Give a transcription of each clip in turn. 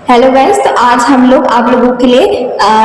Hello guys, तो आज हम लोग आप लोगों के लिए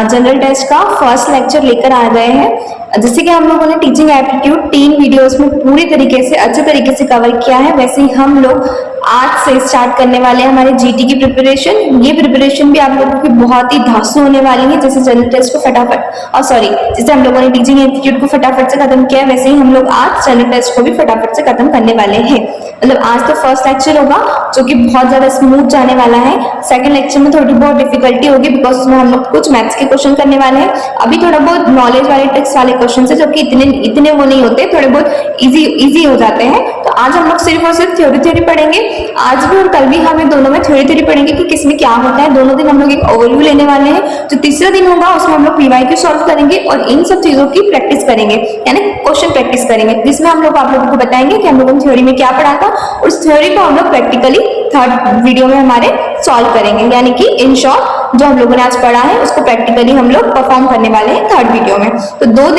जनरल टेस्ट का फर्स्ट लेक्चर लेकर आ गए हैं। जैसे कि हम लोगों ने टीचिंग एप्टीट्यूड 3 वीडियोस में पूरी तरीके से अच्छे तरीके से कवर किया है, वैसे ही हम लोग आज से स्टार्ट करने वाले हैं हमारे जीटी की प्रिपरेशन। ये प्रिपरेशन भी आप लोगों की बहुत ही धांसू होने वाली है। जैसे जनरल टेस्ट को फटाफट और सॉरी जैसे हम लोगों ने टीचिंग एप्टीट्यूड को फटाफट से खत्म किया, वैसे ही हम लोग आज जनरल टेस्ट को भी फटाफट से खत्म करने वाले हैं। मतलब आज तो फर्स्ट लेक्चर होगा जो कि बहुत ज्यादा स्मूथ जाने वाला है। सेकंड लेक्चर में थोड़ी बहुत डिफिकल्टी होगी बिकॉज उसमें हम लोग कुछ मैथ्स के क्वेश्चन करने वाले हैं। अभी थोड़ा बहुत नॉलेज वाले ट्रिक्स वाले क्वेश्चन है जो कि इतने वो नहीं होते, थोड़े बहुत इजी हो जाते हैं। तो आज हम लोग सिर्फ और सिर्फ थ्योरी पढ़ेंगे। आज भी और कल भी हमें दोनों में थ्योरी पढ़ेंगे कि किसमें क्या होता है। दोनों दिन हम लोग एक ओवरव्यू लेने वाले हैं। जो तीसरा दिन होगा उसमें हम लोग पीवाईक्यू सॉल्व करेंगे और इन सब चीजों की प्रैक्टिस करेंगे, यानी क्वेश्चन प्रैक्टिस करेंगे, जिसमें हम लोग आप लोगों को बताएंगे कि हम लोगों ने थ्योरी में क्या पढ़ा था। उस थ्योरी को हम लोग प्रैक्टिकली थर्ड वीडियो में हमारे सॉल्व करेंगे, यानी कि इन शॉर्ट जो हम लोगों ने आज पढ़ा है उसको प्रैक्टिकली हम लोग परफॉर्म करने वाले हैं थर्ड वीडियो में। तो दो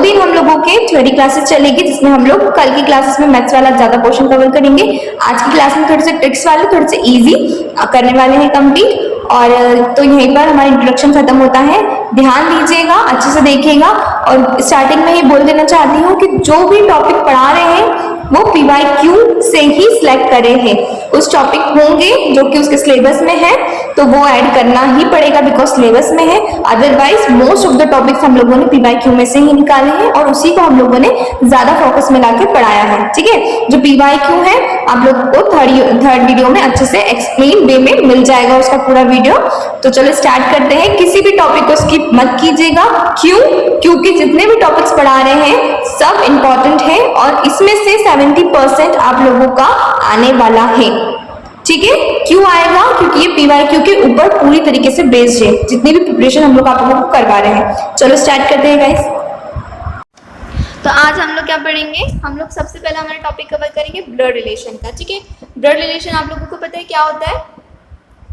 दिन हम लोगों के थ्योरी क्लासेस चलेगी, जिसमें हम लोग कल की क्लासेस में मैथ्स वाला ज्यादा पोर्शन कवर करेंगे। आज की क्लास में थोड़े से ट्रिक्स वाले थोड़े से इजी करने वाले हैं कंप्लीट। और तो यहीं पर हमारा इंट्रोडक्शन खत्म होता है। ध्यान दीजिएगा, अच्छे से देखिएगा। और स्टार्टिंग में ही बोल देना चाहती हूँ कि जो भी टॉपिक पढ़ा रहे हैं वो पीवाईक्यू से ही सिलेक्ट करे हैं। कुछ टॉपिक होंगे जो कि उसके सिलेबस में है तो वो ऐड करना ही पड़ेगा बिकॉज सिलेबस में है। Otherwise most of the topics हम लोगों ने पीवाईक्यू में से ही निकाले हैं और उसी को हम लोगों ने ज्यादा फोकस में लाके पढ़ाया है। ठीक है, जो पीवाईक्यू है आप लोगों को थर्ड वीडियो में अच्छे से एक्सप्लेन वे में मिल जाएगा उसका पूरा वीडियो। तो चलो स्टार्ट करते हैं। किसी भी टॉपिक को स्किप मत कीजिएगा। क्यों? क्योंकि जितने भी टॉपिक्स पढ़ा रहे हैं सब इंपॉर्टेंट है और इसमें से 70% आप लोगों का आने वाला है। ठीक है, क्यों आएगा? क्योंकि ये पीवाईक्यू के ऊपर पूरी तरीके से बेस्ड है, जितनी भी प्रिपरेशन हम लोग आप लोगों को करवा रहे हैं। चलो स्टार्ट करते हैं गाइस। तो आज हम लोग क्या पढ़ेंगे? हम लोग सबसे पहले हमारा टॉपिक कवर करेंगे ब्लड रिलेशन का। ठीक है, ब्लड रिलेशन आप लोगों को पता है क्या होता है?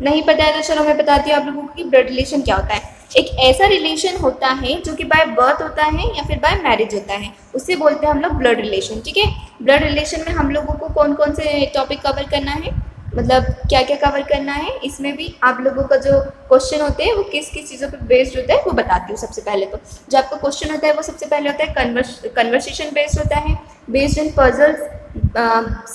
नहीं पता है तो चलो मैं बताती हूँ आप लोगों को कि ब्लड रिलेशन क्या होता है। एक ऐसा रिलेशन होता है जो कि बाय बर्थ होता है या फिर बाय मैरिज होता है, उससे बोलते हैं हम लोग ब्लड रिलेशन। ठीक है, ब्लड रिलेशन में हम लोगों को कौन कौन से टॉपिक कवर करना है, मतलब क्या क्या कवर करना है, इसमें भी आप लोगों का जो क्वेश्चन होते हैं वो किस किस चीज़ों पर बेस्ड होता है वो बताती हूँ। सबसे पहले तो जो आपका क्वेश्चन होता है वो सबसे पहले होता है कन्वर्सेशन बेस्ड होता है, बेस्ड इन पजल्स,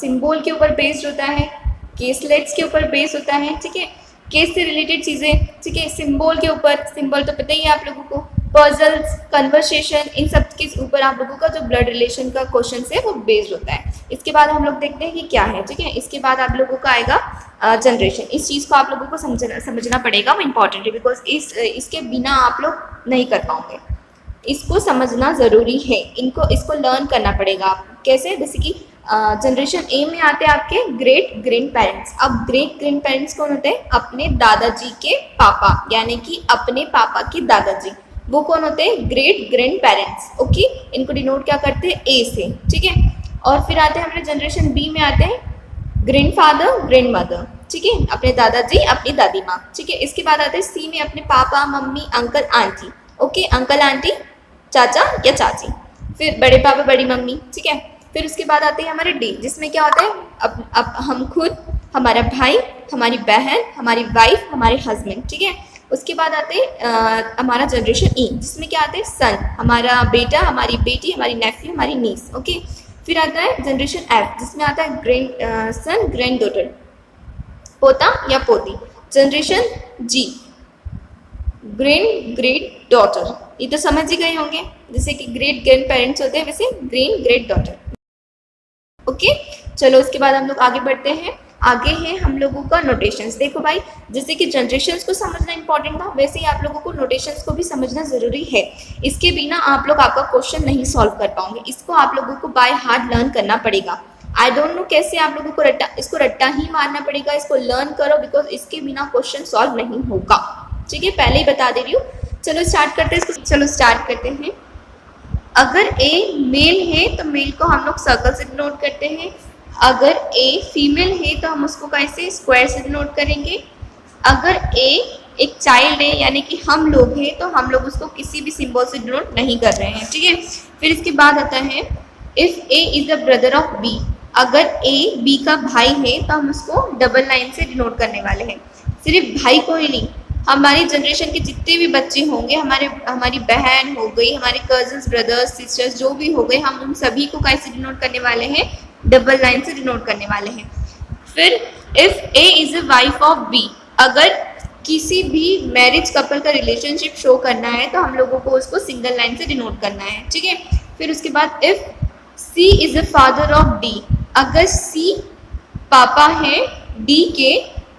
सिंबल के ऊपर बेस्ड होता है, केसलेट्स के ऊपर बेस्ड होता है। ठीक है, केस से रिलेटेड चीज़ें। ठीक है, सिंबल के ऊपर, सिंबल तो पता ही है आप लोगों को, पजल्स, कन्वर्सेशन, इन सब के ऊपर आप लोगों का जो ब्लड रिलेशन का क्वेश्चन है वो बेस्ड होता है। इसके बाद हम लोग देखते हैं कि क्या है। ठीक है, इसके बाद आप लोगों का आएगा जनरेशन। इस चीज़ को आप लोगों को समझना पड़ेगा, वो इम्पॉर्टेंट है बिकॉज इसके बिना आप लोग नहीं कर पाओगे। इसको समझना ज़रूरी है, इसको लर्न करना पड़ेगा। आप कैसे? जैसे कि जनरेशन ए में आते हैं आपके ग्रेट ग्रैंड पेरेंट्स। अब ग्रेट ग्रैंड पेरेंट्स कौन होते हैं? अपने दादाजी के पापा, यानी कि अपने पापा के दादाजी, वो कौन होते हैं? Great grand parents. ओके, इनको डिनोट क्या करते हैं? ए से। ठीक है, और फिर आते हैं हमारे जनरेशन बी में आते हैं ग्रैंड फादर ग्रैंड मदर। ठीक है, अपने दादाजी अपनी दादी माँ। ठीक है, इसके बाद आते हैं सी में अपने papa mummy uncle aunty. Okay, uncle aunty, चाचा या चाची, फिर बड़े पापा बड़ी मम्मी। ठीक है, फिर उसके बाद आते हैं हमारे डी, जिसमें क्या होता है? अब हम खुद, हमारा भाई, हमारी बहन, हमारी वाइफ, हमारे हस्बैंड। ठीक है, उसके बाद आते हैं हमारा जनरेशन ई, जिसमें क्या आते हैं? सन, हमारा बेटा, हमारी बेटी, हमारी नेफ्यू, हमारी नीस। ओके, फिर आता है जनरेशन एफ, जिसमें आता है ग्रैंड सन, ग्रैंड डॉटर, पोता या पोती। जनरेशन जी, ग्रैंड ग्रेट डॉटर। ये तो समझ ही गए होंगे, जैसे कि ग्रेट ग्रैंड पेरेंट्स होते हैं वैसे ग्रैंड ग्रेट डॉटर। ओके, चलो उसके बाद हम लोग आगे बढ़ते हैं। आगे है हम लोगों का नोटेशंस। देखो भाई, जैसे कि जनरेशंस को समझना इंपॉर्टेंट था, वैसे ही आप लोगों को नोटेशंस को भी समझना जरूरी है। इसके बिना आप लोग आपका क्वेश्चन नहीं सॉल्व कर पाओगे। इसको आप लोगों को बाय हार्ट लर्न करना पड़ेगा। आई डोंट नो कैसे आप लोगों को इसको रट्टा ही मारना पड़ेगा। इसको लर्न करो बिकॉज इसके बिना क्वेश्चन सॉल्व नहीं होगा। ठीक है, पहले ही बता दे रही हूँ। चलो स्टार्ट करते हैं। अगर ए मेल है तो मेल को हम लोग सर्कल से डिनोट करते हैं। अगर ए फीमेल है तो हम उसको कैसे? स्क्वायर से डिनोट करेंगे। अगर ए एक चाइल्ड है यानी कि हम लोग हैं तो हम लोग उसको किसी भी सिंबल से डिनोट नहीं कर रहे हैं। ठीक है, फिर इसके बाद आता है if A is the brother of B. अगर ए बी का भाई है तो हम उसको डबल लाइन से डिनोट करने वाले हैं। सिर्फ भाई को ही नहीं, हमारी जनरेशन के जितने भी बच्चे होंगे, हमारी बहन हो गई, हमारे कजन्स, ब्रदर्स, सिस्टर्स जो भी हो गए, हम उन सभी को कैसे डिनोट करने वाले हैं, डबल लाइन से डिनोट करने वाले हैं। फिर if A is a wife of B, अगर किसी भी मैरिज कपल का रिलेशनशिप शो करना है तो हम लोगों को उसको सिंगल लाइन से डिनोट करना है, ठीक है। फिर उसके बाद if C is a father of D, अगर सी पापा है डी के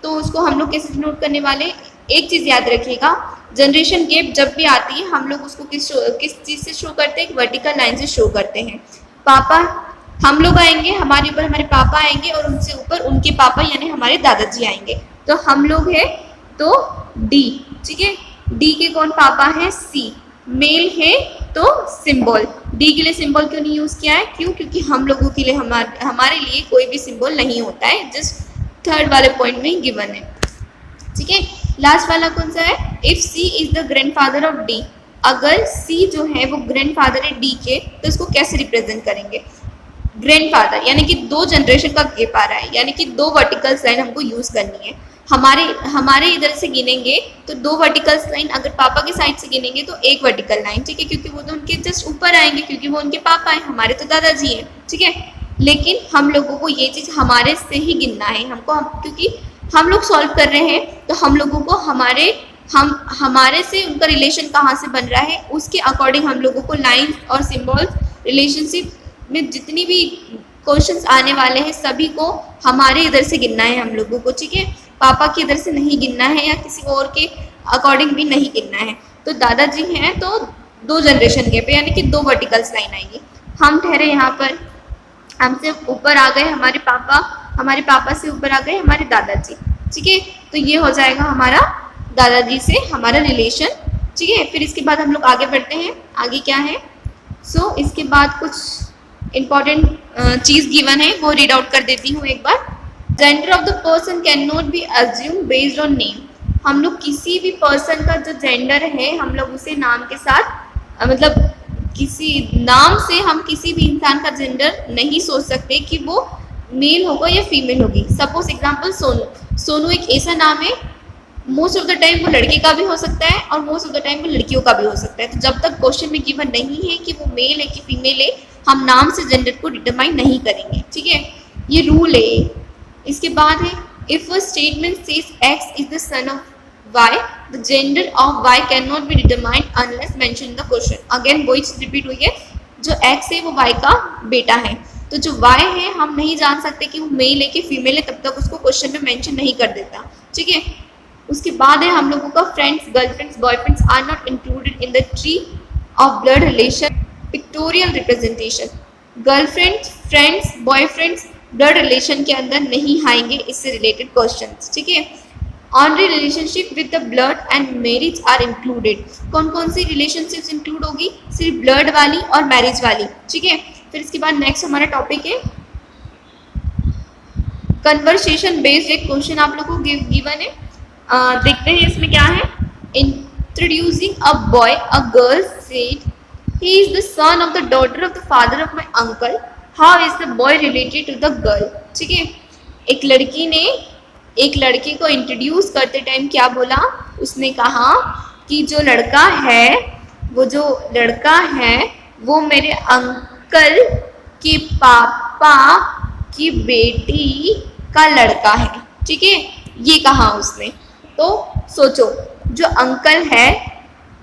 तो उसको हम लोग कैसे डिनोट करने वाले। एक चीज़ याद रखिएगा, जनरेशन गैप जब भी आती है हम लोग उसको किस चीज़ से शो करते हैं, वर्टिकल लाइन से शो करते हैं। पापा हम लोग आएंगे, हमारे ऊपर हमारे पापा आएंगे और उनसे ऊपर उनके पापा यानी हमारे दादाजी आएंगे, तो हम लोग है तो डी, ठीक है। डी के कौन पापा है, सी, मेल है तो सिंबल, डी के लिए सिंबल क्यों नहीं यूज किया है, क्यों, क्योंकि हम लोगों के लिए हमारे लिए कोई भी सिंबल नहीं होता है, जस्ट थर्ड वाले पॉइंट में गिवन है, ठीक है। लास्ट वाला कौन सा है, if C is the grandfather of D, अगर सी जो है वो ग्रैंडफादर है डी के तो इसको कैसे रिप्रेजेंट करेंगे। ग्रैंडफादर यानी कि 2 जनरेशन का गैप आ रहा है, यानी कि 2 वर्टिकल लाइन हमको यूज करनी है। हमारे इधर से गिनेंगे तो 2 वर्टिकल लाइन, अगर पापा के साइड से गिनेंगे तो 1 वर्टिकल लाइन, ठीक है, क्योंकि वो तो उनके जस्ट ऊपर आएंगे, क्योंकि वो उनके पापा हैं, हमारे तो दादाजी हैं, ठीक है। लेकिन हम लोगों को ये चीज़ हमारे से ही गिनना है, क्योंकि हम लोग सॉल्व कर रहे हैं तो हम लोगों को हमारे से उनका रिलेशन कहाँ से बन रहा है उसके अकॉर्डिंग हम लोगों को लाइन और सिम्बॉल्स रिलेशनशिप में जितनी भी क्वेश्चंस आने वाले हैं सभी को हमारे इधर से गिनना है हम लोगों को, ठीक है। पापा के इधर से नहीं गिनना है या किसी और के अकॉर्डिंग भी नहीं गिनना है। तो दादाजी हैं तो 2 जनरेशन गैप यानी कि 2 वर्टिकल्स लाइन आएगी। हम ठहरे यहाँ पर, हमसे ऊपर आ गए हमारे पापा से ऊपर आ गए हमारे दादाजी, ठीक है। तो ये हो जाएगा हमारा दादाजी से हमारा रिलेशन, ठीक है। फिर इसके बाद हम लोग आगे बढ़ते हैं, आगे क्या है। इसके बाद कुछ इम्पॉर्टेंट चीज़ गिवन है वो रीड आउट कर देती हूँ एक बार। Gender of the person can not be assume based on name, हम लोग किसी भी पर्सन का जो जेंडर है हम लोग उसे नाम के साथ मतलब किसी नाम से हम किसी भी इंसान का जेंडर नहीं सोच सकते कि वो मेल होगा या फीमेल होगी। सपोज एग्जांपल सोनू एक ऐसा नाम है, मोस्ट ऑफ द टाइम वो लड़के का भी हो सकता है और मोस्ट ऑफ द टाइम वो लड़कियों का भी हो सकता है। तो जब तक क्वेश्चन में गिवन नहीं है कि वो मेल है कि फीमेल है, हम नाम से जेंडर को डिटरमाइन नहीं करेंगे, ठीक है। ये रूल है। इसके बाद है if a statement says X is the son of Y, the gender of Y can not be determined unless mention in the question. Again वही चीज रिपीट हुई है, जो एक्स है वो वाई का बेटा है, तो जो वाई है हम नहीं जान सकते कि वो मेल है कि फीमेल है तब तक उसको क्वेश्चन में मेंशन नहीं कर देता, ठीक है। उसके बाद है हम लोगों का friends, girlfriends, boyfriends are not included in the tree of blood relation pictorial representation. Girlfriends, friends, boyfriends blood relation के अंदर नहीं आएंगे इससे रिलेटेड क्वेश्चंस, ठीक है। Only relationship with the blood and marriage are included, कौन कौन सी रिलेशनशिप्स इंक्लूड होगी, सिर्फ ब्लड वाली और मैरिज वाली, ठीक है। फिर इसके बाद नेक्स्ट हमारा टॉपिक है कन्वर्सेशन बेस्ड। एक क्वेश्चन आप लोगों को गिवन है, देखते हैं इसमें क्या है। Introducing a boy, a girl said he is the son of the daughter of the father of my uncle, how is the boy related to the girl, ठीक है। एक लड़की ने एक लड़के को इंट्रोड्यूस करते टाइम क्या बोला, उसने कहा कि जो लड़का है वो मेरे अंकल के पापा की बेटी का लड़का है, ठीक है, ये कहा उसने। तो सोचो जो अंकल है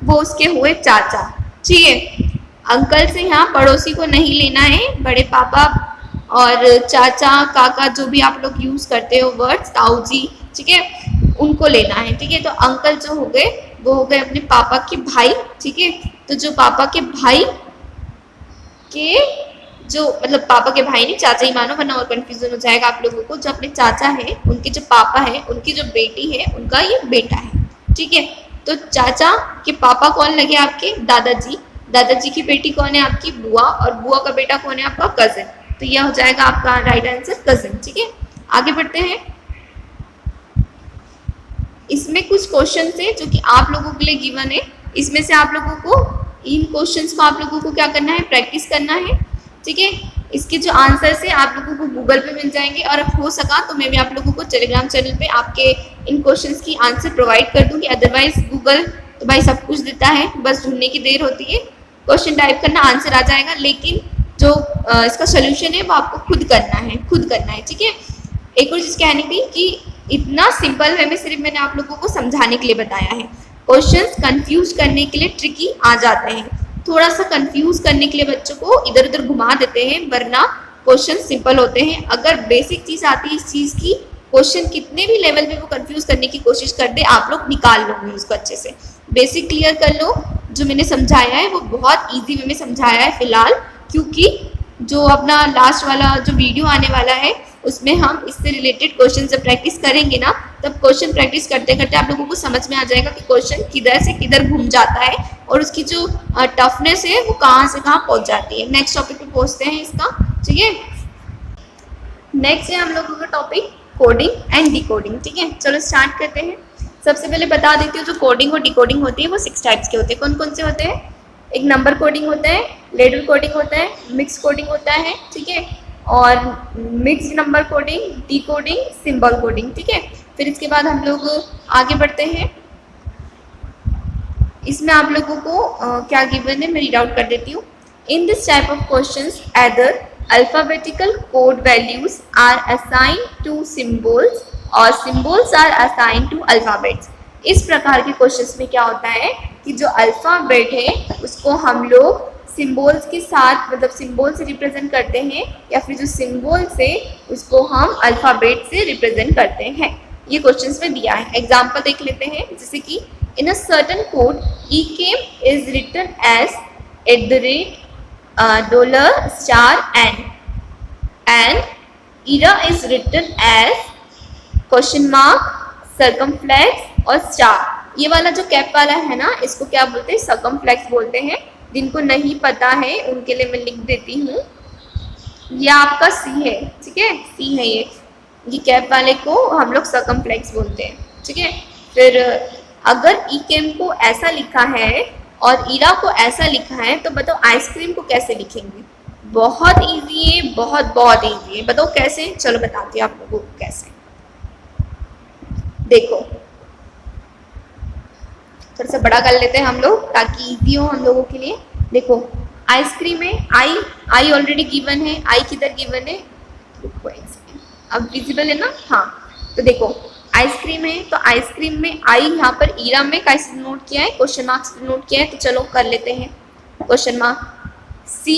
वो उसके हुए चाचा, ठीक है। अंकल से यहाँ पड़ोसी को नहीं लेना है, बड़े पापा और चाचा काका जो भी आप लोग यूज करते हो वर्ड्स, ताऊ जी, ठीक है, उनको लेना है, ठीक है। तो अंकल जो हो गए वो हो गए अपने पापा के भाई, ठीक है। तो जो पापा के भाई के जो मतलब पापा के भाई नहीं, चाचा ही मानो वरना और कंफ्यूजन हो जाएगा आप लोगों को। जो अपने चाचा है उनके जो पापा है उनकी जो बेटी है उनका ये बेटा है, ठीक है। तो चाचा के पापा कौन लगे आपके, दादाजी, दादाजी की बेटी कौन है आपकी, बुआ, और बुआ का बेटा कौन है आपका, कजिन। तो यह हो जाएगा आपका राइट आंसर कजिन, ठीक है। आगे बढ़ते हैं। इसमें कुछ क्वेश्चन है जो कि आप लोगों के लिए गिवन है, इसमें से आप लोगों को इन क्वेश्चंस को आप लोगों को क्या करना है, प्रैक्टिस करना है, ठीक है। इसके जो आंसर है आप लोगों को गूगल पे मिल जाएंगे और हो सका तो मैं भी आप लोगों को टेलीग्राम चैनल पे आपके इन क्वेश्चंस की आंसर प्रोवाइड कर दूंगी। अदरवाइज गूगल तो भाई सब कुछ देता है, बस ढूंढने की देर होती है। क्वेश्चन टाइप करना, आंसर आ जाएगा, लेकिन जो इसका सोल्यूशन है वो आपको खुद करना है, ठीक है। एक और चीज़ कहनी थी कि इतना सिंपल वे में सिर्फ मैंने आप लोगों को समझाने के लिए बताया है। क्वेश्चंस कंफ्यूज करने के लिए ट्रिकी आ जाते हैं, थोड़ा सा कंफ्यूज करने के लिए बच्चों को इधर उधर घुमा देते हैं, वरना क्वेश्चन सिंपल होते हैं। अगर बेसिक चीज़ आती है इस चीज़ की, क्वेश्चन कितने भी लेवल पे वो कंफ्यूज करने की कोशिश कर दे, आप लोग निकाल लोगे उसको अच्छे से। बेसिक क्लियर कर लो, जो मैंने समझाया है वो बहुत ईजी वे में समझाया है फिलहाल, क्योंकि जो अपना लास्ट वाला जो वीडियो आने वाला है उसमें हम इससे रिलेटेड क्वेश्चन जब प्रैक्टिस करेंगे ना, तब क्वेश्चन प्रैक्टिस करते करते आप लोगों को समझ में आ जाएगा कि क्वेश्चन किधर से किधर घूम जाता है और उसकी जो टफनेस है वो कहाँ से कहाँ पहुँच जाती है। नेक्स्ट टॉपिक पे पहुँचते हैं इसका, ठीक है। नेक्स्ट है हम लोगों का टॉपिक कोडिंग एंड डिकोडिंग, ठीक है। चलो स्टार्ट करते हैं। सबसे पहले बता देती हूँ, जो कोडिंग और डिकोडिंग होती है वो 6 टाइप्स के होते हैं। कौन कौन से होते हैं? एक नंबर कोडिंग होता है, लेडर कोडिंग होता है, मिक्स कोडिंग होता है, ठीक है, और mix number coding, decoding, symbol coding, ठीक है। फिर इसके बाद हम लोग आगे बढ़ते हैं। इसमें आप लोगों को क्या गिवन है मैं रीड आउट कर देती हूँ। In this type of questions either alphabetical code values are assigned to symbols और symbols are assigned to alphabets। इस प्रकार के क्वेश्चंस में क्या होता है कि जो अल्फ़ाबेट है उसको हम लोग सिम्बोल्स के साथ, मतलब सिम्बोल से रिप्रेजेंट करते हैं, या फिर जो सिम्बोल्स है उसको हम अल्फ़ाबेट से रिप्रेजेंट करते हैं। ये क्वेश्चंस में दिया है। एग्जाम्पल देख लेते हैं, जैसे कि in a certain code ECAM is written as $$n and ERA is written as $, circumflex और स्टार। ये वाला जो कैप वाला है ना, इसको क्या बोलते हैं? सर्कमफ्लेक्स बोलते हैं। जिनको नहीं पता है उनके लिए मैं लिख देती हूँ, ये आपका C है, ठीक है, C है ये कैप वाले को हम लोग सर्कमफ्लेक्स बोलते हैं, ठीक है। फिर अगर ECAM को ऐसा लिखा है और ERA को ऐसा लिखा है, तो बताओ आइसक्रीम को कैसे लिखेंगे? बहुत इजी है, बहुत इजी है। बताओ कैसे? चलो बताती हूँ आप लोगों को कैसे। देखो, थोड़ा सा बड़ा कर लेते हैं हम लोग ताकि इजी हो हम लोगों के लिए। देखो, आइसक्रीम में आई ऑलरेडी गिवन है। आई किधर गिवन है? अब विजिबल है ना? हाँ, तो देखो आइसक्रीम है, तो आइसक्रीम में आई यहाँ पर ईरा में कैसे नोट किया है? क्वेश्चन मार्क्स नोट किया है। तो चलो कर लेते हैं क्वेश्चन मार्क। सी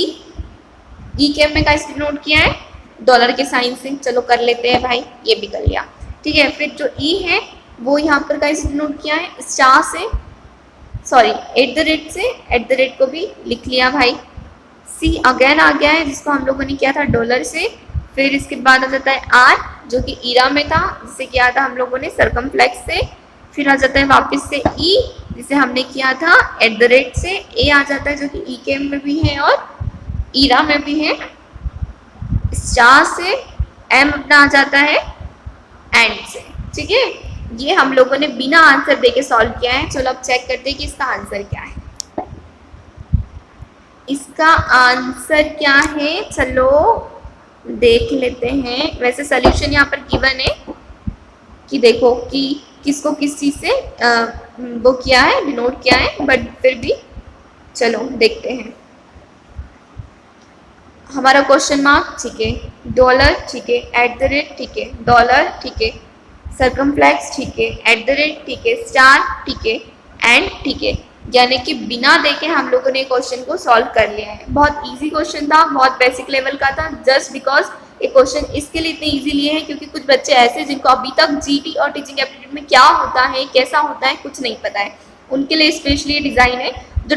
ECAM में कैसे नोट किया है? डॉलर के साइन से। चलो कर लेते हैं भाई, ये भी कर लिया, ठीक है। फिर जो E है वो यहाँ पर कैसे नोट किया है? स्टार से, सॉरी @ से, @ को भी लिख लिया भाई। C अगेन आ गया है, जिसको हम लोगों ने किया था डॉलर से। फिर इसके बाद आ जाता है R, जो कि ईरा में था, जिसे किया था हम लोगों ने सर्कमफ्लेक्स से। फिर आ जाता है वापस से E, जिसे हमने किया था @ से। A आ जाता है, जो कि ECAM में भी है और ईरा में भी है। स्टार से M अपना आ जाता है एंड से, ठीक है। ये हम लोगों ने बिना आंसर देके सॉल्व किया है। चलो अब चेक करते हैं कि इसका आंसर क्या है। इसका आंसर क्या है, चलो देख लेते हैं। वैसे सॉल्यूशन यहाँ पर गिवन है कि देखो कि किसको किस चीज़ से वो किया है, डिनोट किया है, बट फिर भी चलो देखते हैं। हमारा क्वेश्चन मार्क, ठीक है, डॉलर, ठीक है, @ ठीक है, डॉलर, ठीक है, सर्कमफ्लेक्स, ठीक है, @ ठीक है, स्टार, ठीक है, एंड ठीक है। यानी कि बिना देखे हम लोगों ने क्वेश्चन को सॉल्व कर लिया है। बहुत इजी क्वेश्चन था, बहुत बेसिक लेवल का था। जस्ट बिकॉज ये क्वेश्चन इसके लिए इतने इजी लिए हैं क्योंकि कुछ बच्चे ऐसे जिनको अभी तक GT और टीचिंग एप्टीट्यूड में क्या होता है, कैसा होता है, कुछ नहीं पता है, उनके लिए स्पेशली डिज़ाइन है। जो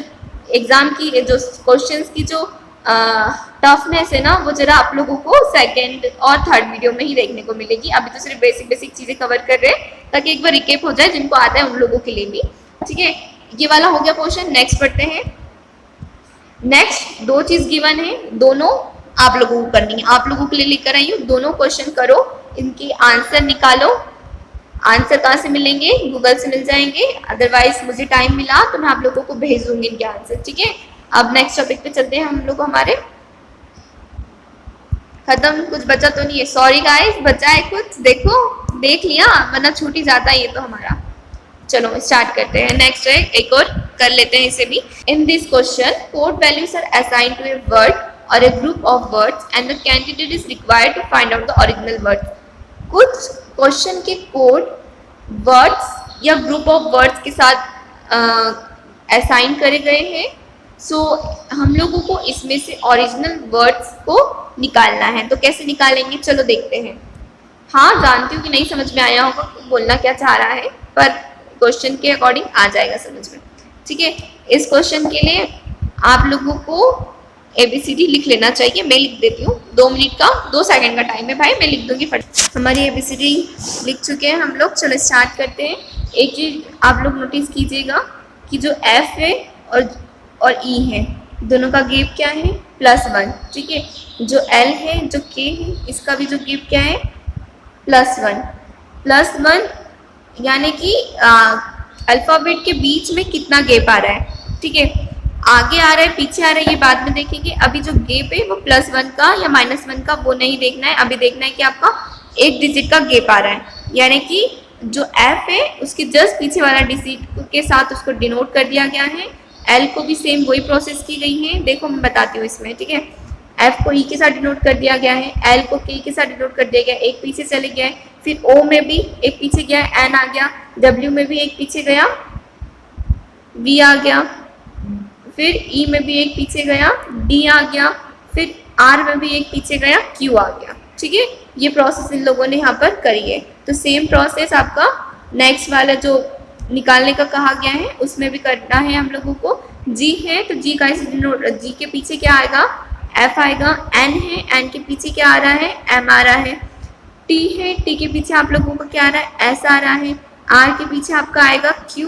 एग्ज़ाम की जो क्वेश्चंस की जो टफनेस है ना, वो जरा आप लोगों को सेकंड और थर्ड वीडियो में ही देखने को मिलेगी। अभी तो सिर्फ बेसिक चीज़ें कवर कर रहे हैं ताकि एक बार रिकेप हो जाए, जिनको आता है उन लोगों के लिए भी, ठीक है। ये वाला हो गया क्वेश्चन। नेक्स्ट पढ़ते हैं। नेक्स्ट 2 चीज़ गिवन है, दोनों आप लोगों को करनी है। आप लोगों के लिए लेकर आई हूँ, दोनों क्वेश्चन करो, इनकी आंसर निकालो। आंसर कहाँ से मिलेंगे? गूगल से मिल जाएंगे, अदरवाइज मुझे टाइम मिला तो मैं आप लोगों को भेज दूंगी इनके आंसर, ठीक है। अब नेक्स्ट टॉपिक पे चलते हैं हम लोग हमारे। खत्म, कुछ बचा तो नहीं है? सॉरी गाइस, बचा है कुछ? देखो, देख लिया, वरना छूट ही जाता है ये तो हमारा। चलो स्टार्ट करते हैं। नेक्स्ट है, एक और कर लेते हैं इसे भी। In this question code values are assigned to a word और a group of words and the candidate is required to find out the original word. कुछ क्वेश्चन के कोड वर्ड्स या ग्रुप ऑफ वर्ड्स के साथ assign करे गए हैं। सो हम लोगों को इसमें से ओरिजिनल वर्ड्स को निकालना है। तो कैसे निकालेंगे, चलो देखते हैं। हाँ, जानती हूँ कि नहीं समझ में आया होगा बोलना क्या चाह रहा है, पर क्वेश्चन के अकॉर्डिंग आ जाएगा समझ में। ठीक है, इस क्वेश्चन के लिए आप लोगों को ABCD लिख लेना चाहिए। मैं लिख देती हूँ, 2 मिनट का 2 सेकंड का टाइम है भाई, मैं लिख दूंगी फट। हमारी ABCD लिख चुके हैं हम लोग। चलो स्टार्ट करते हैं। एक चीज आप लोग नोटिस कीजिएगा कि जो F है और E है, दोनों का गैप क्या है, +1। ठीक है, जो L है, जो K है, इसका भी जो गैप क्या है, +1। +1 यानी कि अल्फ़ाबेट के बीच में कितना गैप आ रहा है। ठीक है, आगे आ रहा है, पीछे आ रहा है, ये बाद में देखेंगे। अभी जो गैप है वो +1 का या -1 का वो नहीं देखना है। अभी देखना है कि आपका 1 डिजिट का गैप आ रहा है, यानी कि जो F है उसके जस्ट पीछे वाला डिजिट के साथ उसको डिनोट कर दिया गया है। L को भी सेम वही प्रोसेस की गई है। देखो मैं बताती हूँ इसमें। ठीक है, F को E के साथ डिनोट कर दिया गया है, L को K के साथ डिनोट कर दिया गया, एक पीछे चले गया है, फिर O में भी एक पीछे गया, N आ गया, W में भी एक पीछे गया, V आ गया, फिर E में भी एक पीछे गया, D आ गया, फिर R में भी एक पीछे गया, Q आ गया। ठीक है, ये प्रोसेस इन लोगों ने यहाँ पर करी है। तो सेम प्रोसेस आपका नेक्स्ट वाला जो निकालने का कहा गया है उसमें भी करना है हम लोगों को। G है तो G का G के पीछे क्या आएगा, F आएगा। N है, N के पीछे क्या आ रहा है, M आ रहा है। T है, T के पीछे आप लोगों को क्या आ रहा है, S आ रहा है। R के पीछे आपका आएगा Q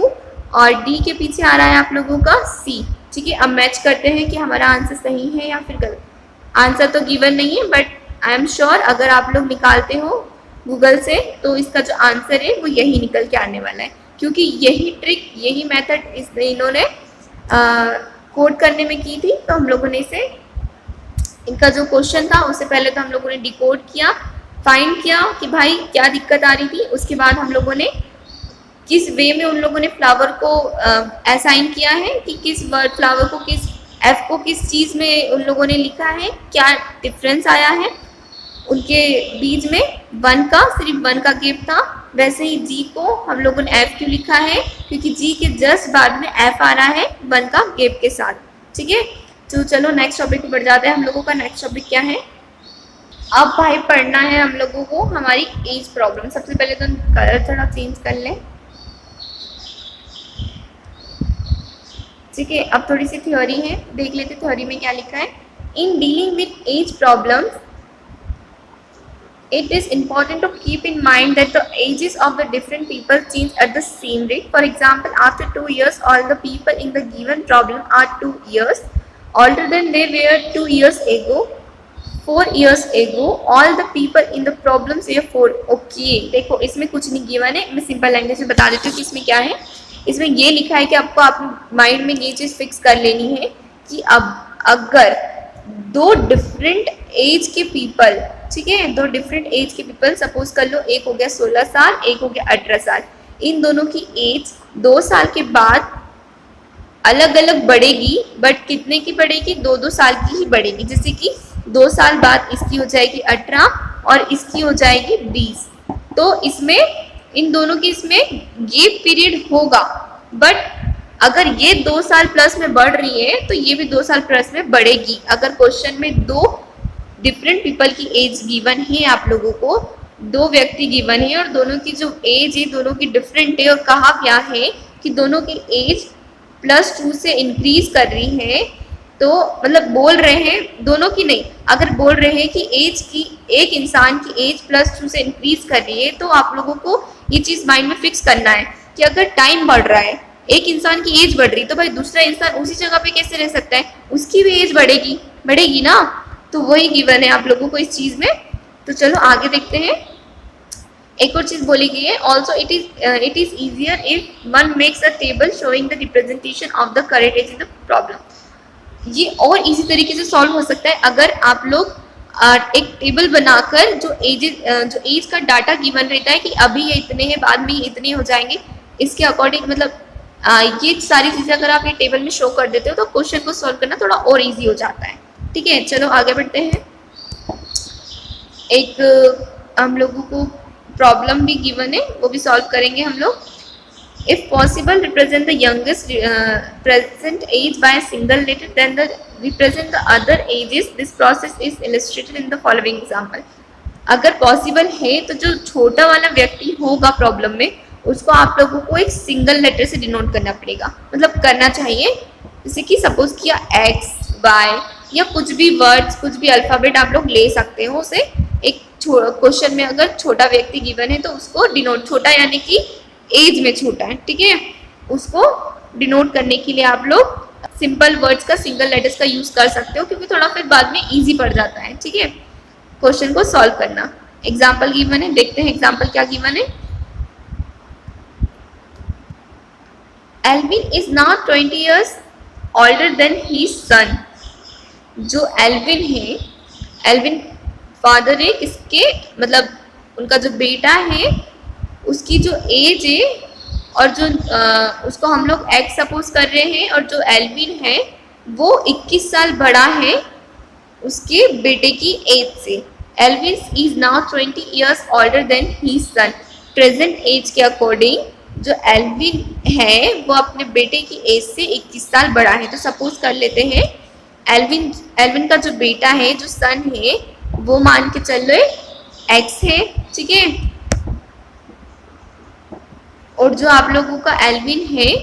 और D के पीछे आ रहा है आप लोगों का C। ठीक है, अब मैच करते हैं कि हमारा आंसर सही है या फिर गलत। आंसर तो गिवन नहीं है, बट आई एम श्योर अगर आप लोग निकालते हो गूगल से तो इसका जो आंसर है वो यही निकल के आने वाला है, क्योंकि यही ट्रिक, यही मेथड इन्होंने कोड करने में की थी। तो हम लोगों ने इसे, इनका जो क्वेश्चन था उससे पहले तो हम लोगों ने डिकोड किया, फाइंड किया कि भाई क्या दिक्कत आ रही थी। उसके बाद हम लोगों ने किस वे में उन लोगों ने फ्लावर को असाइन किया है कि किस वर्ड फ्लावर को, किस F को किस चीज़ में उन लोगों ने लिखा है, क्या डिफरेंस आया है उनके बीच में। 1 का सिर्फ 1 का गैप था। वैसे ही G को हम लोगों ने F क्यों लिखा है, क्योंकि G के जस्ट बाद में F आ रहा है 1 का गैप के साथ। ठीक है, तो चलो नेक्स्ट टॉपिक पे बढ़ जाते हैं। हम लोगों का नेक्स्ट टॉपिक क्या है, अब भाई पढ़ना है हम लोगों को हमारी एज प्रॉब्लम। सबसे पहले तो कलर थोड़ा चेंज कर लें। ठीक है, अब थोड़ी सी थ्योरी है, देख लेते थ्योरी में क्या लिखा है। In dealing with age problems it is important to keep in mind that the ages of the different people change at the same rate. For example, after 2 years, all the people in the given problem are 2 years older than they were 2 years ago. 4 years ago, all the people in the problems were 4. Okay, देखो इसमें कुछ नहीं given है, मैं simple language में बता देती हूँ कि इसमें क्या है। इसमें ये लिखा है कि आपको अपने माइंड में ये चीज़ फिक्स कर लेनी है कि अब अगर 2 डिफरेंट एज के पीपल, ठीक है, 2 डिफरेंट एज के पीपल, सपोज कर लो एक हो गया 16 साल, एक हो गया 18 साल, इन दोनों की एज 2 साल के बाद अलग अलग बढ़ेगी, बट कितने की बढ़ेगी, 2-2 साल की ही बढ़ेगी। जैसे कि 2 साल बाद इसकी हो जाएगी 18 और इसकी हो जाएगी 20। तो इसमें इन दोनों की इसमें गैप पीरियड होगा, बट अगर ये 2 साल प्लस में बढ़ रही है तो ये भी 2 साल प्लस में बढ़ेगी। अगर क्वेश्चन में 2 डिफरेंट पीपल की एज गिवन है, आप लोगों को 2 व्यक्ति गिवन है और दोनों की जो एज है दोनों की डिफरेंट है, और कहा गया है कि दोनों की एज +2 से इंक्रीज कर रही है, तो मतलब बोल रहे हैं दोनों की नहीं, अगर बोल रहे हैं कि एज की, एक इंसान की एज +2 से इंक्रीज कर रही है, तो आप लोगों को ये चीज़ माइंड में फिक्स करना है कि अगर टाइम बढ़ रहा है, एक इंसान की एज बढ़ रही, तो भाई दूसरा इंसान उसी जगह पे कैसे रह सकता है, उसकी भी एज बढ़ेगी ना। तो वही गिवन है आप लोगों को इस चीज़ में। तो चलो आगे देखते हैं। एक और चीज़ बोली गई है, also it is easier if one makes a table showing the representation of the correct age in the problem. ये और इसी तरीके से सॉल्व हो सकता है अगर आप लोग एक टेबल बनाकर जो एज का डाटा गिवन रहता है कि अभी ये इतने हैं, बाद में ये इतने हो जाएंगे, इसके अकॉर्डिंग मतलब ये सारी चीजें अगर आप ये टेबल में शो कर देते हो तो क्वेश्चन को सॉल्व करना थोड़ा और इजी हो जाता है। ठीक है, चलो आगे बढ़ते हैं। एक हम लोगों को प्रॉब्लम भी गिवन है, वो भी सॉल्व करेंगे हम लोग। If possible, represent the youngest present age by a single letter, then represent the other ages. This process is illustrated in the following example. अगर पॉसिबल है तो जो छोटा वाला व्यक्ति होगा प्रॉब्लम में, उसको आप लोगों को एक सिंगल लेटर से डिनोट करना पड़ेगा, मतलब करना चाहिए। जैसे कि सपोज किया एक्स वाई या कुछ भी वर्ड्स, कुछ भी अल्फाबेट आप लोग ले सकते हो उसे। एक क्वेश्चन में अगर छोटा व्यक्ति गिवन है तो उसको डिनोट, छोटा यानी कि एज में छोटा है, ठीक है, उसको डिनोट करने के लिए आप लोग सिंपल वर्ड्स का, सिंगल लेटर्स का यूज कर सकते हो, क्योंकि थोड़ा फिर बाद में इजी पड़ जाता है। ठीक है, क्वेश्चन को सॉल्व करना। एग्जाम्पल गिवन है, देखते हैं एग्जाम्पल क्या गिवन है। Alvin is not 20 years older than his son। जो एल्विन है, एल्विन फादर है किसके, मतलब उनका जो बेटा है उसकी जो एज है, और जो उसको हम लोग एक्स सपोज कर रहे हैं, और जो एल्विन है वो 21 साल बड़ा है उसके बेटे की एज से। Alvin is now 20 years older than his son। Present age के अकॉर्डिंग जो एल्विन है वो अपने बेटे की एज से 21 साल बड़ा है। तो सपोज कर लेते हैं एल्विन का जो बेटा है, जो सन है, वो मान के चल लो एक्स है। ठीक है, और जो आप लोगों का एल्विन है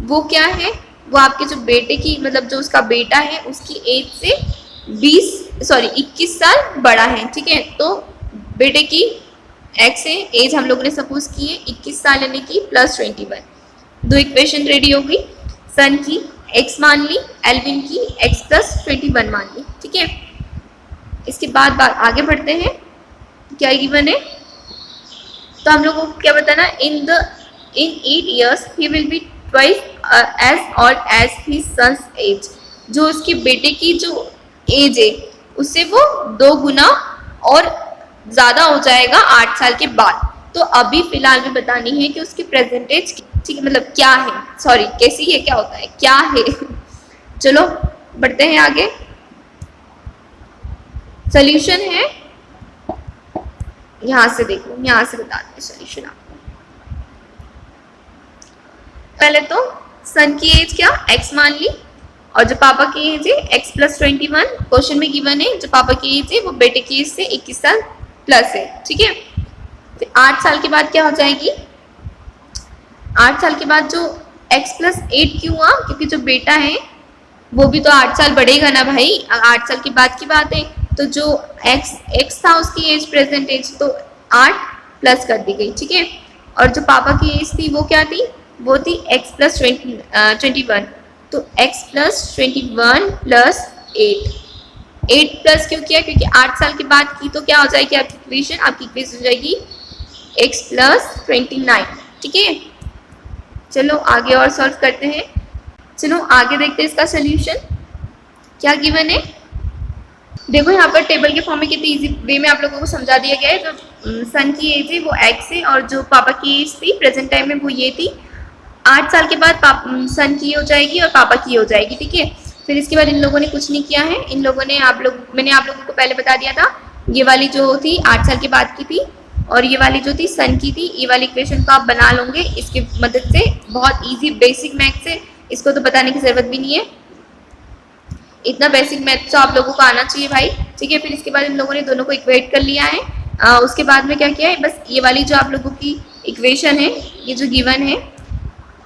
वो क्या है, वो आपके जो बेटे की, मतलब जो उसका बेटा है उसकी एज से 21 साल बड़ा है। ठीक है, तो बेटे की एक्स है, एज हम लोगों ने सपोज की है 21 साल यानी कि प्लस 21। दो इक्वेशन रेडी हो गई, सन की एक्स मान ली, एल्विन की एक्स प्लस 21 मान ली। ठीक है, इसके बाद आगे बढ़ते हैं। क्या गिवन है, तो हम लोगों को क्या बताना, in 8 years he will be twice as old as his son's age। जो उसके बेटे की जो एज है उससे वो 2 गुना और ज्यादा हो जाएगा 8 साल के बाद। तो अभी फिलहाल में बतानी है कि उसकी प्रेजेंट एज, ठीक है, मतलब क्या है, सॉरी कैसी है, क्या होता है, क्या है। चलो बढ़ते हैं आगे। सोल्यूशन है, यहां से देखो, यहां से बताते हैं सोल्यूशन आपको। पहले तो सन की एज क्या, एक्स मान ली, और जो पापा की एज है एक्स प्लस 21। क्वेश्चन में गिवन है जो पापा की एज है वो बेटे की एज से 21 साल प्लस है। ठीक है, फिर 8 साल के बाद क्या हो जाएगी, 8 साल के बाद जो x प्लस 8 क्यों हुआ, क्योंकि जो बेटा है वो भी तो 8 साल बढ़ेगा ना भाई, 8 साल के बाद की बात है। तो जो x था उसकी एज, प्रेजेंट एज, तो 8 प्लस कर दी गई। ठीक है, और जो पापा की एज थी वो क्या थी, वो थी x प्लस 21। तो x प्लस 21 प्लस 8 प्लस क्यों किया, क्योंकि 8 साल के बाद की, तो क्या हो जाएगी आपकी इक्वेशन, आपकी इक्वेशन हो जाएगी x प्लस 29। ठीक है, चलो आगे और सॉल्व करते हैं। चलो आगे देखते हैं इसका सोल्यूशन क्या गिवन है। देखो यहाँ पर टेबल के फॉर्म में कितनी इजी वे में आप लोगों को समझा दिया गया है। जो सन की एज है वो x है, और जो पापा की एज थी प्रेजेंट टाइम में वो ये थी। 8 साल के बाद सन की हो जाएगी और पापा की हो जाएगी। ठीक है, फिर इसके बाद इन लोगों ने कुछ नहीं किया है, इन लोगों ने मैंने आप लोगों को पहले बता दिया था, ये वाली जो थी 8 साल के बाद की थी, और ये वाली जो थी सन की थी। ये वाली इक्वेशन को आप बना लोगे इसकी मदद से, बहुत इजी बेसिक मैथ्स है, इसको तो बताने की जरूरत भी नहीं है, इतना बेसिक मैथ्स तो आप लोगों को आना चाहिए भाई। ठीक है, फिर इसके बाद इन लोगों ने दोनों को इक्वेट कर लिया है। उसके बाद में क्या किया है, बस ये वाली जो आप लोगों की इक्वेशन है, ये जो गिवन है,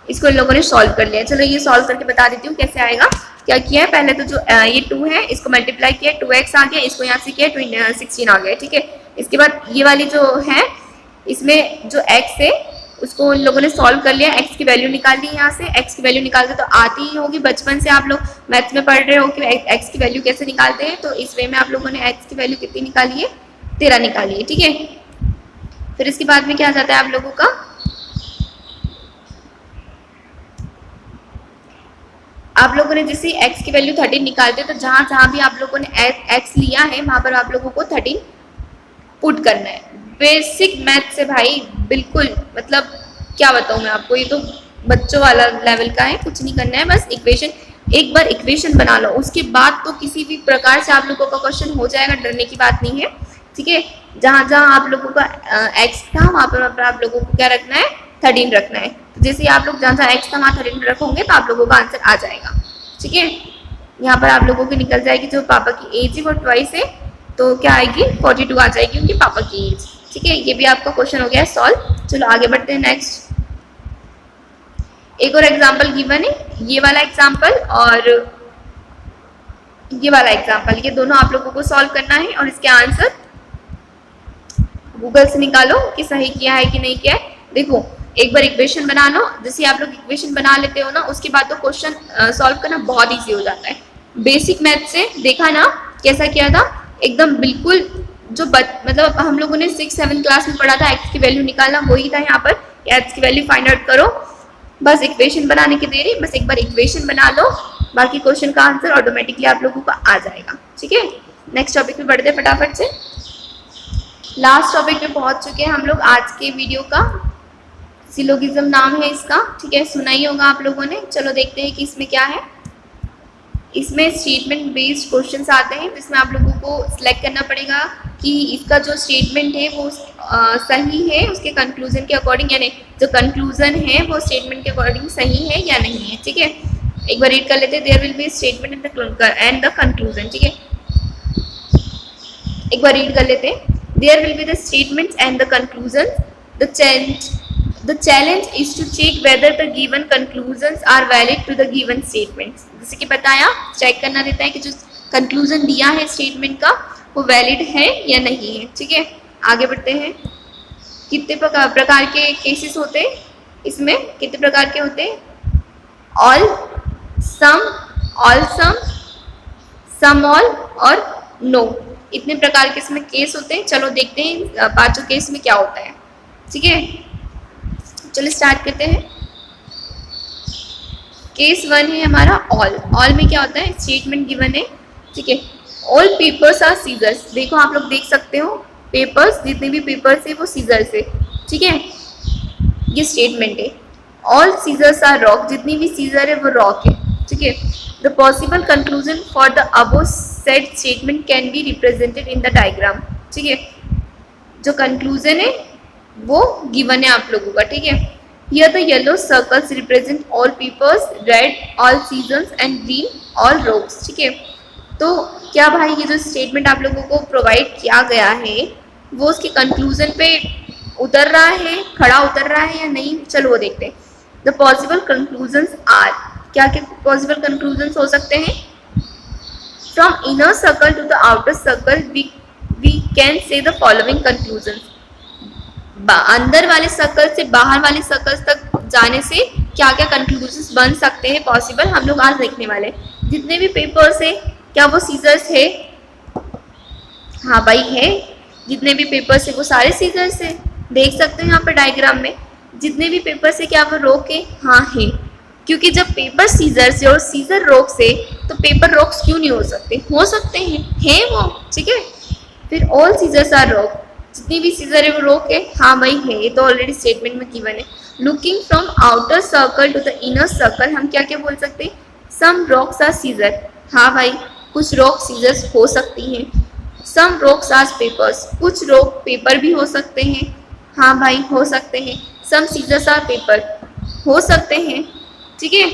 इसको इन लोगों ने सॉल्व कर लिया है। चलो ये सॉल्व करके बता देती हूँ कैसे आएगा। क्या किया है, पहले तो जो ये 2 है इसको मल्टीप्लाई किया, 2x आ गया, इसको यहाँ से किया 16 आ गया। ठीक है, इसके बाद ये वाली जो है इसमें जो x है उसको इन लोगों ने सॉल्व कर लिया, x की वैल्यू निकाल ली। यहाँ से x की वैल्यू निकालते तो आती ही होगी, बचपन से आप लोग मैथ्स में पढ़ रहे हो कि x की वैल्यू कैसे निकालते हैं। तो इस वे में आप लोगों ने x की वैल्यू कितनी निकाली है, 13 निकाली है। ठीक है, फिर इसके बाद में क्या आ जाता है आप लोगों का, आप लोगों ने जैसे x की वैल्यू 13 निकालते तो जहां जहां भी आप लोगों ने x लिया है वहां पर आप लोगों को 13 पुट करना है। बेसिक मैथ से भाई, बिल्कुल मतलब क्या बताऊं मैं आपको, ये तो बच्चों वाला लेवल का है, कुछ नहीं करना है, बस इक्वेशन, एक बार इक्वेशन बना लो, उसके बाद तो किसी भी प्रकार से आप लोगों का क्वेश्चन हो जाएगा, डरने की बात नहीं है, ठीक है। जहां जहां आप लोगों का x था वहां पर आप लोगों को क्या रखना है, 13 रखना है। तो जैसे आप लोग जहां जहां x था वहां 13 रखोगे तो आप लोगों का आंसर आ जाएगा, ठीक है। यहाँ पर आप लोगों की निकल जाएगी जो पापा की एज है वो 2 है, तो क्या आएगी 42 आ जाएगी उनके पापा की एज, ठीक है। ये भी आपका क्वेश्चन हो गया सॉल्व। चलो आगे बढ़ते हैं नेक्स्ट। एक और एग्जाम्पल गिवन है, ये वाला एग्जाम्पल और ये वाला एग्जाम्पल, ये दोनों आप लोगों को सॉल्व करना है और इसके आंसर गूगल से निकालो कि सही किया है कि नहीं किया है। देखो एक बार इक्वेशन बना लो, जैसे आप लोग इक्वेशन बना लेते हो ना, उसके बाद तो क्वेश्चन सॉल्व करना बहुत इजी हो जाता है। बेसिक मैथ से देखा ना कैसा किया था, एकदम बिल्कुल जो मतलब हम लोगों ने 6-7 क्लास में पढ़ा था, एक्स की वैल्यू निकालना वही था यहाँ पर, एक्स की वैल्यू फाइंड आउट करो, बस इक्वेशन बनाने की देरी, बस एक बार इक्वेशन बना लो, बाकी क्वेश्चन का आंसर ऑटोमेटिकली आप लोगों का आ जाएगा, ठीक है। नेक्स्ट टॉपिक पे बढ़ते फटाफट से। लास्ट टॉपिक पे पहुंच चुके हैं हम लोग आज के वीडियो का, सिलोगिज्म नाम है इसका, ठीक है, सुना ही होगा आप लोगों ने। चलो देखते हैं कि इसमें क्या है। इसमें स्टेटमेंट बेस्ड क्वेश्चंस आते हैं, जिसमें आप लोगों को सिलेक्ट करना पड़ेगा कि इसका जो स्टेटमेंट है वो सही है उसके कंक्लूजन के अकॉर्डिंग, यानी जो कंक्लूजन है वो स्टेटमेंट के अकॉर्डिंग सही है या नहीं है, ठीक है। एक बार रीड कर लेते हैं, there will be statement and the conclusion, ठीक है। एक बार रीड कर लेते हैं, there will be the statements and the conclusion, the challenge is to check whether the given conclusions are valid to the given statements। जैसे कि बताया, चेक करना रहता है कि जो कंक्लूजन दिया है स्टेटमेंट का वो वैलिड है या नहीं है, ठीक है। आगे बढ़ते हैं। कितने प्रकार के केसेस होते हैं इसमें, कितने प्रकार के होते हैं, ऑल सम ऑल और नो, इतने प्रकार के इसमें केस होते हैं। चलो देखते हैं 5 केस में क्या होता है, ठीक है। चलो स्टार्ट करते हैं। केस 1 है हमारा ऑल में क्या होता है, स्टेटमेंट गिवन है, ठीक है। ऑल पेपर्स आर सीजर्स, देखो आप लोग देख सकते हो, पेपर्स, जितने भी पेपर्स है वो सीजर्स है, ठीक है, ये स्टेटमेंट है। ऑल सीजर्स आर रॉक, जितनी भी सीजर है वो रॉक है, ठीक है। The possible conclusion for the above said statement can be represented in the diagram, ठीक है। जो कंक्लूजन है वो गिवन है आप लोगों का, ठीक है। Here the yellow circles represent all papers, read all seasons and green all rocks, ठीक है। तो क्या भाई ये जो स्टेटमेंट आप लोगों को प्रोवाइड किया गया है वो उसके कंक्लूजन पे उतर रहा है, खड़ा उतर रहा है या नहीं, चलो वो देखते हैं। द पॉसिबल कंक्लूजन्स आर, क्या क्या पॉसिबल कंक्लूजन्स हो सकते हैं, from inner circle to the outer circle we can say the following conclusions, अंदर वाले सर्कल से बाहर वाले सर्कल तक जाने से क्या क्या कंक्लूजन्स बन सकते हैं पॉसिबल, हम लोग आज देखने वाले। जितने भी पेपर्स है क्या वो सीजर्स है, हाँ भाई है, जितने भी पेपर्स है वो सारे सीजर्स है, देख सकते हैं यहाँ पर डायग्राम में। जितने भी पेपर्स है क्या वो रॉक है, हाँ है, क्योंकि जब पेपर सीजर्स है और सीजर रॉक्स है तो पेपर रॉक्स क्यों नहीं हो सकते हैं वो, ठीक है। फिर ऑल सीजर्स आर रॉक, जितनी भी सीजर है वो रॉक है, हाँ भाई है, ये तो ऑलरेडी स्टेटमेंट में गिवन है। Looking from outer circle to the inner circle, हम क्या क्या बोल सकते हैं, सम रॉक्स आर सीजर, हाँ भाई कुछ रॉक सीजर्स हो सकती हैं। सम रॉक्स आर पेपर्स, कुछ रॉक पेपर भी हो सकते हैं, हाँ भाई हो सकते हैं। सम सीजर्स आर पेपर, हो सकते हैं, ठीक है,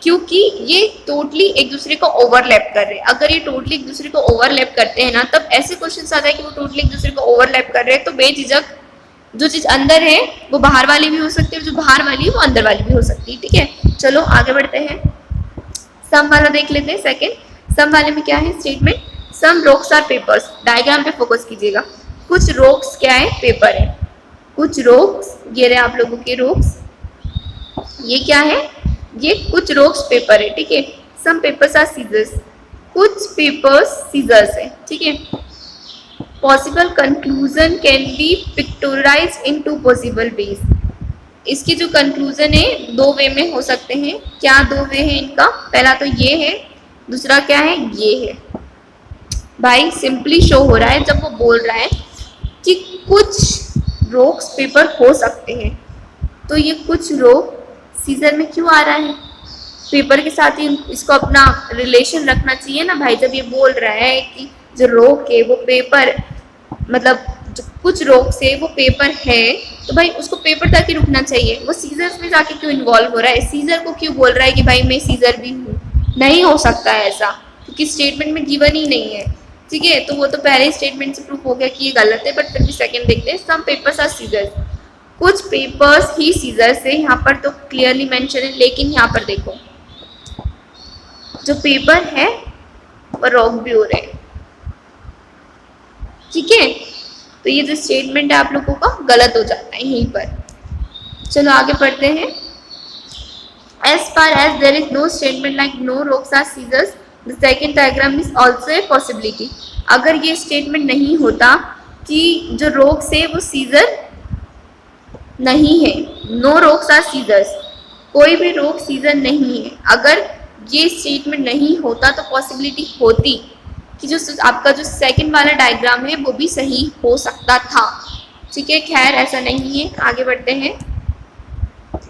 क्योंकि ये टोटली एक दूसरे को ओवरलैप कर रहे हैं। अगर ये टोटली एक दूसरे को ओवरलैप करते हैं ना, तब ऐसे क्वेश्चन आता है कि वो टोटली एक दूसरे को ओवरलैप कर रहे हैं, तो बेझिझक जो चीज अंदर है वो बाहर वाली भी हो सकती है, जो बाहर वाली है वो अंदर वाली भी हो सकती है, ठीक है। चलो आगे बढ़ते हैं, सम वाला देख लेते हैं। सेकंड सम वाले में क्या है statement, some rocks are papers, diagram पे फोकस कीजिएगा। कुछ रॉक्स क्या है, पेपर है, कुछ रॉक्स, ये रहे आप लोगों के रॉक्स, ये क्या है, ये कुछ रॉक्स पेपर है, ठीक है। सम पेपर्स आर सीजर्स, कुछ पेपर्स सीजर्स है, ठीक है। Possible conclusion can be pictorised in 2 possible ways, इसकी जो कंक्लूजन है 2 वे में हो सकते हैं। क्या 2 वे है इनका? पहला तो ये है, दूसरा क्या है? ये है। भाई सिंपली शो हो रहा है जब वो बोल रहा है कि कुछ रोक्स पेपर हो सकते हैं, तो ये कुछ रोक सीजर में क्यों आ रहा है? पेपर के साथ ही इसको अपना रिलेशन रखना चाहिए ना भाई। जब ये बोल रहा है कि जो रोक है वो पेपर, मतलब जो कुछ रोक से वो पेपर है, तो भाई उसको पेपर तक ही रुकना चाहिए। वो सीजर्स में जाके क्यों इन्वॉल्व हो रहा है? सीजर को क्यों बोल रहा है कि भाई मैं सीजर भी हूँ? नहीं हो सकता है ऐसा, क्योंकि स्टेटमेंट में गिवन ही नहीं है। ठीक है, तो वो तो पहले स्टेटमेंट से प्रूफ हो गया कि ये गलत है, बट फिर भी सेकंड देखते हैं। सम पेपर्स आर सीजर्स, कुछ पेपर्स ही सीजर्स है, यहाँ पर तो क्लियरली मेंशन है। लेकिन यहाँ पर देखो, जो पेपर है वो रॉक भी हो रहे हैं। ठीक है, तो ये जो स्टेटमेंट है आप लोगों का गलत हो जाता है यहीं पर। चलो आगे पढ़ते हैं। As far as there is no statement like no rocks are scissors, the second diagram is also a possibility. अगर ये स्टेटमेंट नहीं होता कि जो रॉक्स है वो सीजर नहीं है, नो रॉक्स आर सीजर्स, कोई भी रॉक सीजर नहीं है, अगर ये स्टेटमेंट नहीं होता तो पॉसिबिलिटी होती कि जो आपका जो सेकंड वाला डायग्राम है वो भी सही हो सकता था। ठीक है, खैर ऐसा नहीं है। आगे बढ़ते हैं।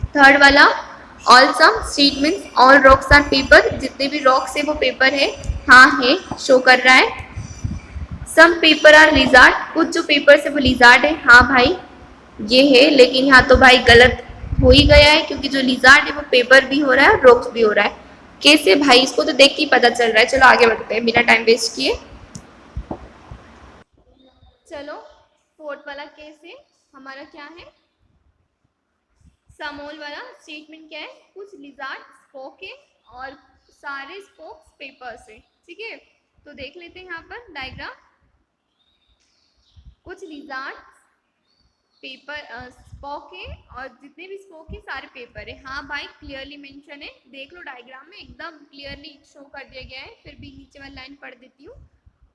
थर्ड वाला, all some statements all rocks are paper, जितने भी रॉक्स है वो पेपर है। हाँ है, शो कर रहा है। सम पेपर आर लिजार्ड, कुछ जो पेपर है वो लिजार्ड है। हाँ भाई ये है, लेकिन यहाँ तो भाई गलत हो ही गया है, क्योंकि जो लिजार्ड है वो पेपर भी हो रहा है, रॉक्स भी हो रहा है। कैसे भाई? इसको तो देख के ही पता चल रहा है। चलो आगे बढ़ते हैं बिना टाइम वेस्ट किए। चलो फोर्थ वाला केस है हमारा, क्या है? समोल वाला स्टेटमेंट क्या है? कुछ लिजार्ड स्पोक है और सारे स्पोक्स पेपर से। ठीक है, तो देख लेते हैं यहाँ पर डायग्राम। कुछ लिजार्ड पेपर स्पोक है और जितने भी स्पोक है सारे पेपर है। हाँ भाई क्लियरली मेंशन है, देख लो डायग्राम में एकदम क्लियरली शो कर दिया गया है। फिर भी नीचे वाली लाइन पढ़ देती हूँ।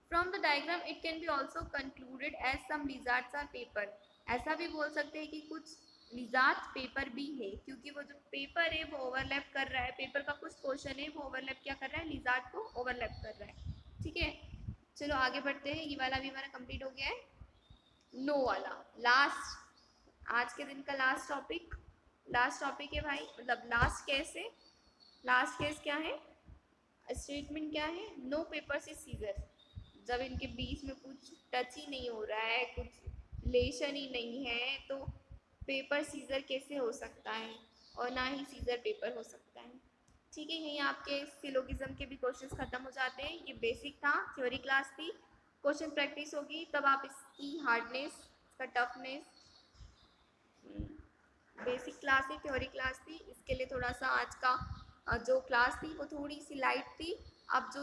From the diagram it can be also concluded as some lizards are paper, ऐसा भी बोल सकते हैं कि कुछ लिजार्ड्स पेपर भी है, क्योंकि वो जो पेपर है वो ओवरलैप कर रहा है। पेपर का कुछ पोर्शन है वो ओवरलैप क्या कर रहा है? लिजार्ड को ओवरलैप कर रहा है। ठीक है, चलो आगे बढ़ते हैं। ये वाला भी हमारा कंप्लीट हो गया है। नो वाला लास्ट, आज के दिन का लास्ट टॉपिक है भाई, मतलब लास्ट केस है। लास्ट केस क्या है? स्टेटमेंट क्या है? नो पेपर से सीजर, जब इनके बीच में कुछ टच ही नहीं हो रहा है, कुछ रिलेशन ही नहीं है, तो पेपर सीजर कैसे हो सकता है? और ना ही सीजर पेपर हो सकता है। ठीक है, यहीं आपके सिलोगिज्म के भी क्वेश्चंस खत्म हो जाते हैं। ये बेसिक था, थ्योरी क्लास थी। क्वेश्चन प्रैक्टिस होगी तब आप इसकी हार्डनेस, इसका टफनेस, बेसिक क्लास थी, थ्योरी क्लास थी, इसके लिए थोड़ा सा आज का जो क्लास थी वो थोड़ी सी लाइट थी। अब जो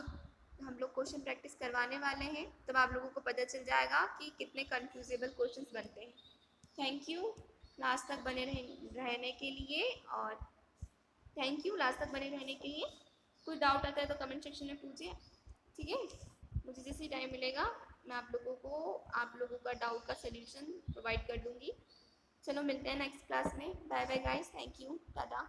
हम लोग क्वेश्चन प्रैक्टिस करवाने वाले हैं तब आप लोगों को पता चल जाएगा कि कितने कन्फ्यूजेबल क्वेश्चंस बनते हैं। थैंक यू लास्ट तक बने रहने के लिए, और थैंक यू लास्ट तक बने रहने के लिए। कोई डाउट आता है तो कमेंट सेक्शन में पूछिए। ठीक है, मुझे जैसे टाइम मिलेगा मैं आप लोगों का डाउट का सल्यूशन प्रोवाइड कर दूंगी। चलो मिलते हैं नेक्स्ट क्लास में। Bye bye guys, thank you, Tata.